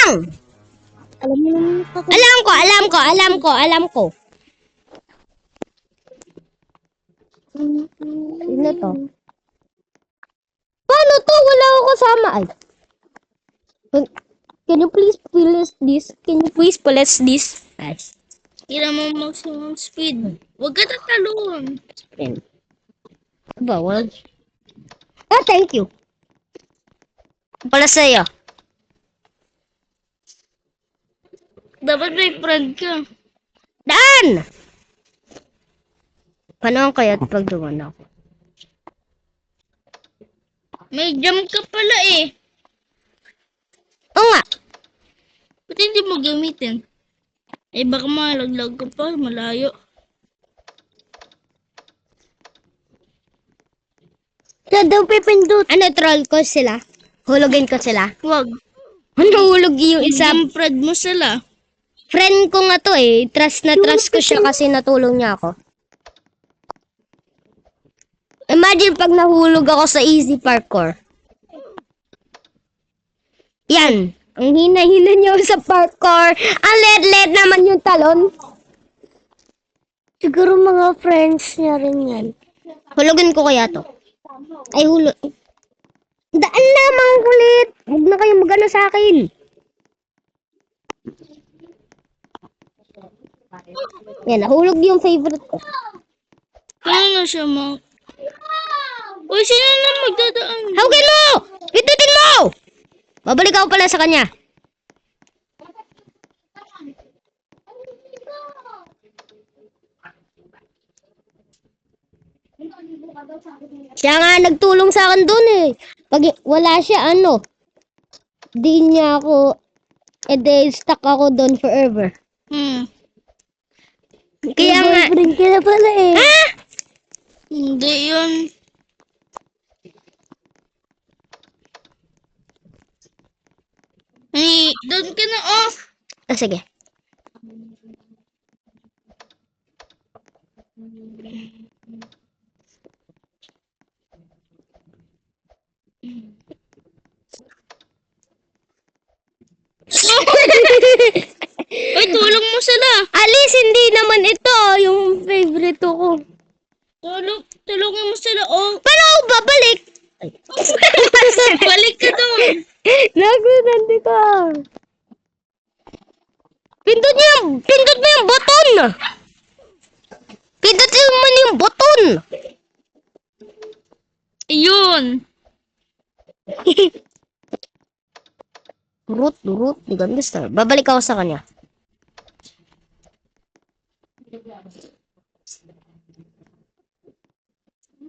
lang! Alam mo naman ako. Alam ko. Sino to? Paano to? Wala ako kasama. Ay. Can you please police this? Nice. Kailan mo maximum speed. Huwag ka tatalon. Bawal. Ah, thank you. Pala sa'yo. Dapat may friend ka. Daan! Paano kaya pag duman ako? May jump ka pala eh. Oo nga. Ba't hindi mo gamitin? Eh baka malaglag ka pa, malayo. Sa daw pipindot. Ano, troll ko sila? Hulugin ko sila? Huwag. Ano hulog yung isa? Yung friend mo sila. Friend ko nga to eh. Trust na trust ko siya kasi natulong niya ako. Imagine pag nahulog ako sa easy parkour. Yan. Ang hina-hina niyo sa parkour. Ang led-led naman yung talon. Siguro mga friends niya rin yan. Hulugin ko kaya to. Ay, hulog. Daan na, mga kulit. Huwag na kayo magano sa akin. Yan, nahulog yung favorite ko. Kaya na siya mo. Uy, sino na magdadaan? Hawagin mo! Pindutin mo! Babalik ako pala sa kanya. Siya nga nagtulong sa akin dun eh. Pag wala siya, di niya ako, stuck ako dun forever. Kaya nga. Boyfriend ka na pala eh. Ha? Hindi yun. Ay, doon ka na off. Sige. Uy, tulong mo sila. Alice, hindi naman ito yung favorite ko. Tulungan mo sila. Oh, Paano ako babalik? balik ka doon. Nagunan ka. Pindot mo yung button. Pindot mo yung button. Ayun. Root. Di ko understand. Babalik ako sa kanya.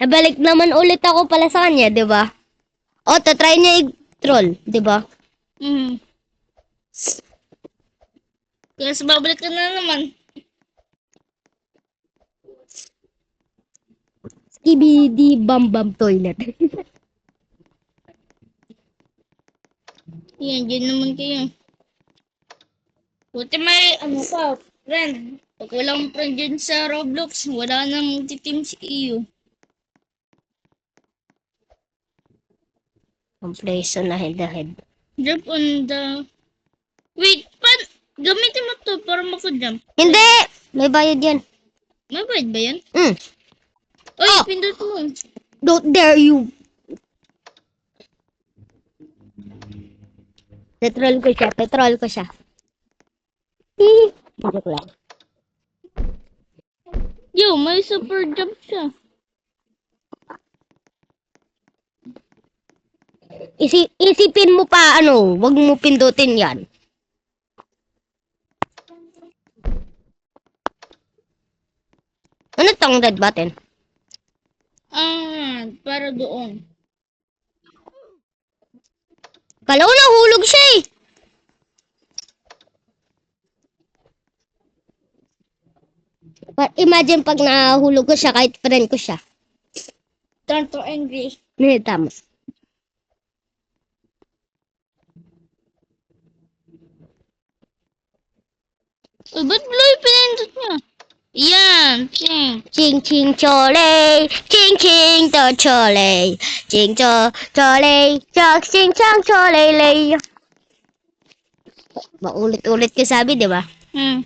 Nabalik naman ulit ako pala sa kanya, di ba? O, try niya i-troll, di ba? Kaya babalik ka na naman. Skibidi bam toilet. Yan, dyan naman kayo. Buti may, friend. Pag walang friend dyan sa Roblox, wala nang titim si iyo. Completion na head. Jump on the... Wait, gamitin mo to para maka-jump. Hindi! May bayad yan. May bayad ba yan? Uy, Oh! pindot mo. Don't dare you! Petrol ko siya. Joke lang. Yo, may super jump siya. Isipin mo pa, wag mo pindutin yan. Ano tong red button? Para doon. Kala ko nahulog siya eh. Imagine pag nahulog ko siya, kahit friend ko siya. Turn to angry. Tama. Uy, ba't blue yung pinindot niya? Yan, ching. Ching chole, ching to chole, ching chole, ching chole lay. Maulit-ulit ka sabi, di ba? Hmm.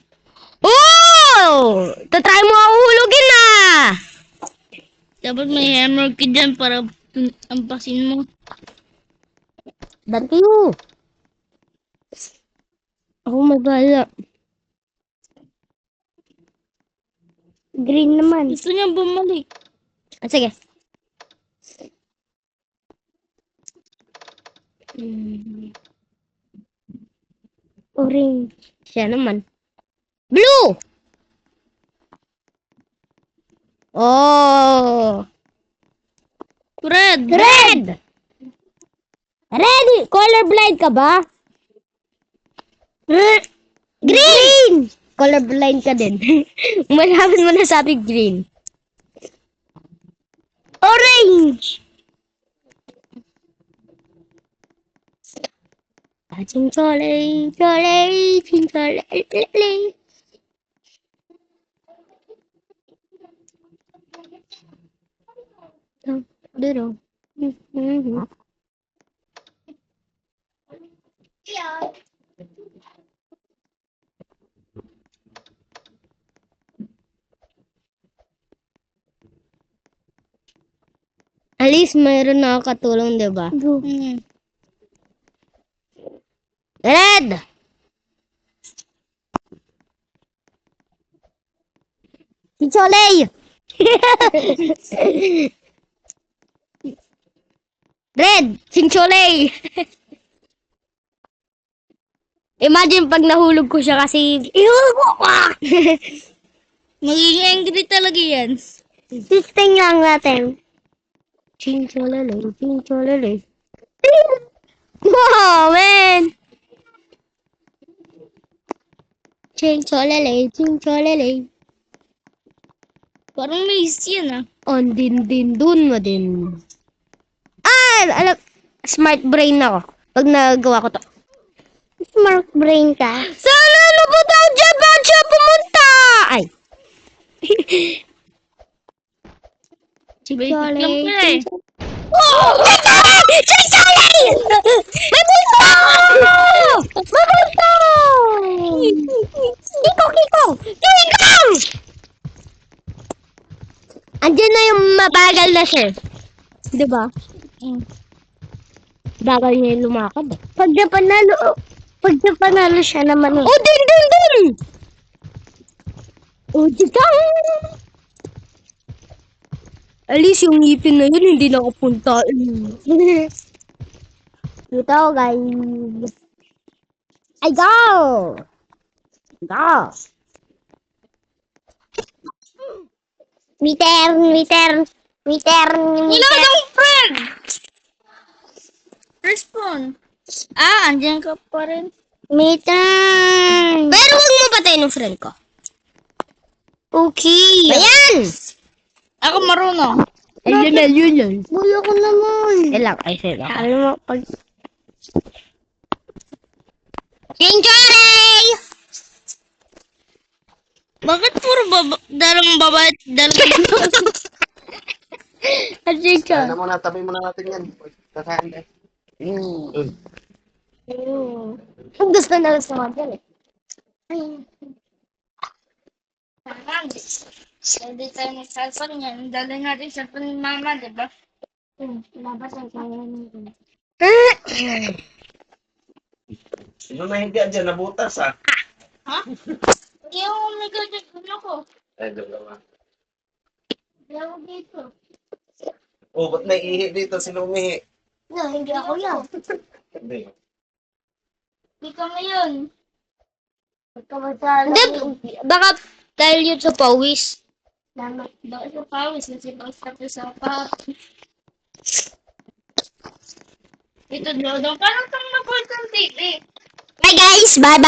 Oh! Tatry mo ako hulugin na! Dapat may hammer ka dyan para ampasin mo. Thank you. Ako magala. Green naman. Gusto niya bumalik. Ah, sige. Orange. Siya naman. Blue! Oh! Red! Red! Red! Colorblind ka ba? Green! Colorblind ka din. Malapit mo na sabi green. Orange! Chole, chole, chole. Duro. At least mayroon na katulong, di ba? Hmm. Red! Si Choley! Red! Chinchole! Imagine pag nahulog ko siya kasi ihulog ko! Magiging angry talaga yan. Testing lang natin. Chincholele, chincholele. Wow, man! Chincholele, chincholele. Parang may yan ah. On din dun mo din. Ah! Alam, smart brain ako. Pag nagawa ko to. Smart brain ka? Sana ano po daw dyan? Ba't siya pumunta? Ay. Basic lang pala eh. Oh! Chincholele! May bunta! May bunta! Kiko! Kiko! Andiyan na yung mabagal na siya. Di ba? Bagal niya yung lumakad. Pag na panalo siya naman. Oh, din! Oh, dikang! At least yung ngipin na yun, hindi nakapunta. Ito, guys. Ay, go! Go! Meter. Wala kang friend! Respawn. Ah, andyan ka pa rin. Meter. Pero huwag mo patayin ng friend ko. Okay. Ayan! Ako marunong. Ayun. Bulo ko naman. Sige lang. Sabi mo, pag... Chinchoray! Bakit puro dalang babae at dalang At Chinchoray. Ano muna, tabi muna natin yan. Kakain eh. Ang gusto na gusto mo dyan eh. Hindi tayo nagsasabi niyan. Dali natin sa ni mama, di ba? Labas ang kaya natin. Sino na hindi andyan? Nabutas ah. Ha? Kaya ako may gadget ko. Ay, dalawa. Hindi ako dito. Oh, ba't may ihi dito? Sino umihi? No, hindi ako yan. Hindi. Hindi ka ngayon. Hindi, baka dahil yun sa pawis. Bakit sa pawis? Kasi pag sa pawis. Ito, Dodo. Parang kang nag-hold ng TV. Bye guys, bye.